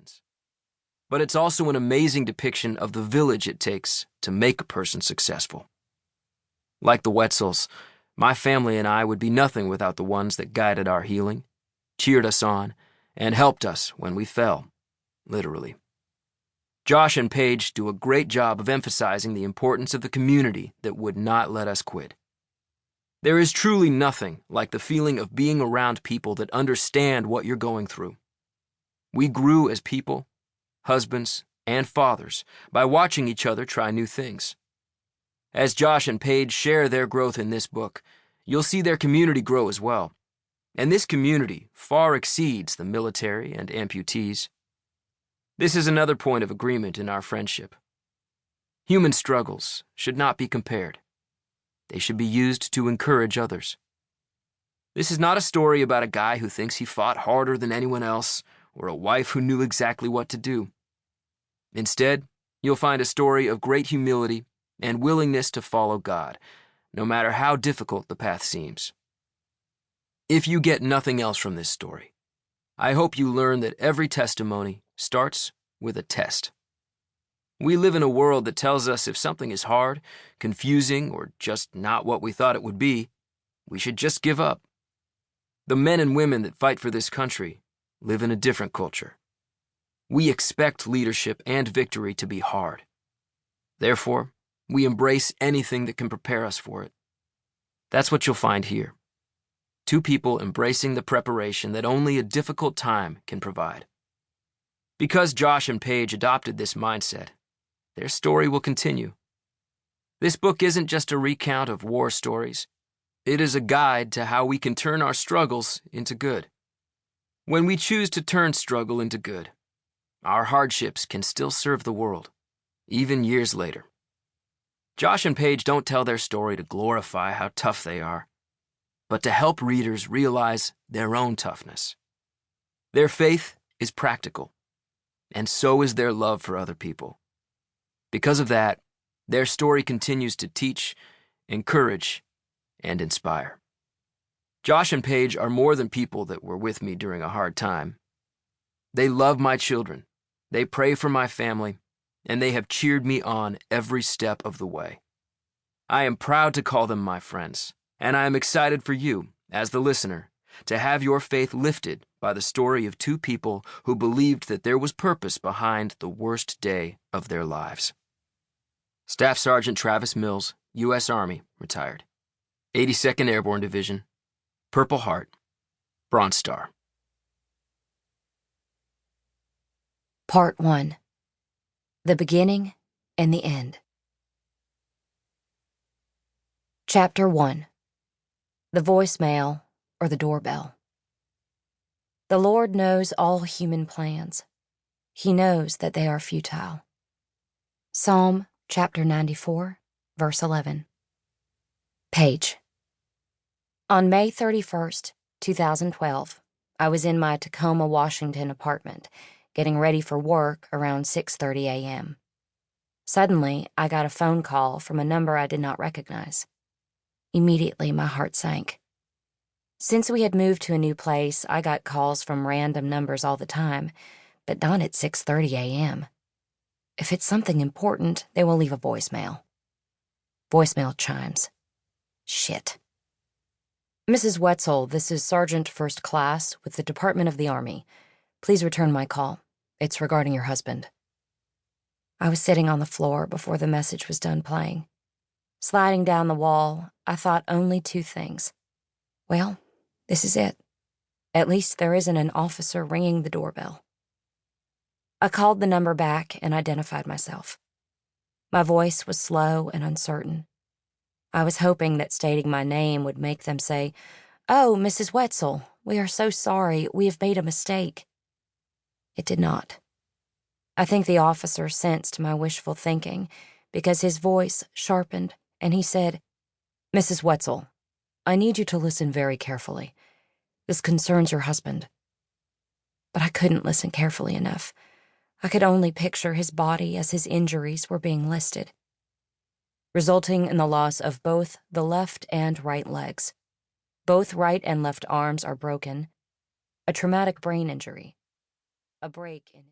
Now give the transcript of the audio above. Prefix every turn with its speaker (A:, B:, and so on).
A: friends. But it's also an amazing depiction of the village it takes to make a person successful. Like the Wetzels, my family and I would be nothing without the ones that guided our healing, cheered us on, and helped us when we fell, literally. Josh and Paige do a great job of emphasizing the importance of the community that would not let us quit. There is truly nothing like the feeling of being around people that understand what you're going through. We grew as people, husbands, and fathers by watching each other try new things. As Josh and Paige share their growth in this book, you'll see their community grow as well. And this community far exceeds the military and amputees. This is another point of agreement in our friendship. Human struggles should not be compared. They should be used to encourage others. This is not a story about a guy who thinks he fought harder than anyone else, or a wife who knew exactly what to do. Instead, you'll find a story of great humility and willingness to follow God, no matter how difficult the path seems. If you get nothing else from this story, I hope you learn that every testimony starts with a test. We live in a world that tells us if something is hard, confusing, or just not what we thought it would be, we should just give up. The men and women that fight for this country live in a different culture. We expect leadership and victory to be hard. Therefore, we embrace anything that can prepare us for it. That's what you'll find here. Two people embracing the preparation that only a difficult time can provide. Because Josh and Paige adopted this mindset, their story will continue. This book isn't just a recount of war stories. It is a guide to how we can turn our struggles into good. When we choose to turn struggle into good, our hardships can still serve the world, even years later. Josh and Paige don't tell their story to glorify how tough they are, but to help readers realize their own toughness. Their faith is practical, and so is their love for other people. Because of that, their story continues to teach, encourage, and inspire. Josh and Paige are more than people that were with me during a hard time. They love my children, they pray for my family, and they have cheered me on every step of the way. I am proud to call them my friends, and I am excited for you, as the listener, to have your faith lifted by the story of two people who believed that there was purpose behind the worst day of their lives. Staff Sergeant Travis Mills, U.S. Army, retired. 82nd Airborne Division, Purple Heart, Bronze Star.
B: Part 1. The Beginning and the End. Chapter 1. The Voicemail or the Doorbell. The Lord knows all human plans. He knows that they are futile. Psalm chapter 94, verse 11. Paige. On May 31st, 2012, I was in my Tacoma, Washington apartment, getting ready for work around 6:30 a.m. Suddenly, I got a phone call from a number I did not recognize. Immediately, my heart sank. Since we had moved to a new place, I got calls from random numbers all the time, but not at 6:30 a.m. If it's something important, they will leave a voicemail. Voicemail chimes. Shit. Mrs. Wetzel, this is Sergeant First Class with the Department of the Army. Please return my call. It's regarding your husband. I was sitting on the floor before the message was done playing. Sliding down the wall, I thought only two things. Well, this is it. At least there isn't an officer ringing the doorbell. I called the number back and identified myself. My voice was slow and uncertain. I was hoping that stating my name would make them say, "Oh, Mrs. Wetzel, we are so sorry, we have made a mistake." It did not. I think the officer sensed my wishful thinking because his voice sharpened and he said, "Mrs. Wetzel, I need you to listen very carefully. This concerns your husband." But I couldn't listen carefully enough. I could only picture his body as his injuries were being listed, resulting in the loss of both the left and right legs. Both right and left arms are broken, a traumatic brain injury, a break in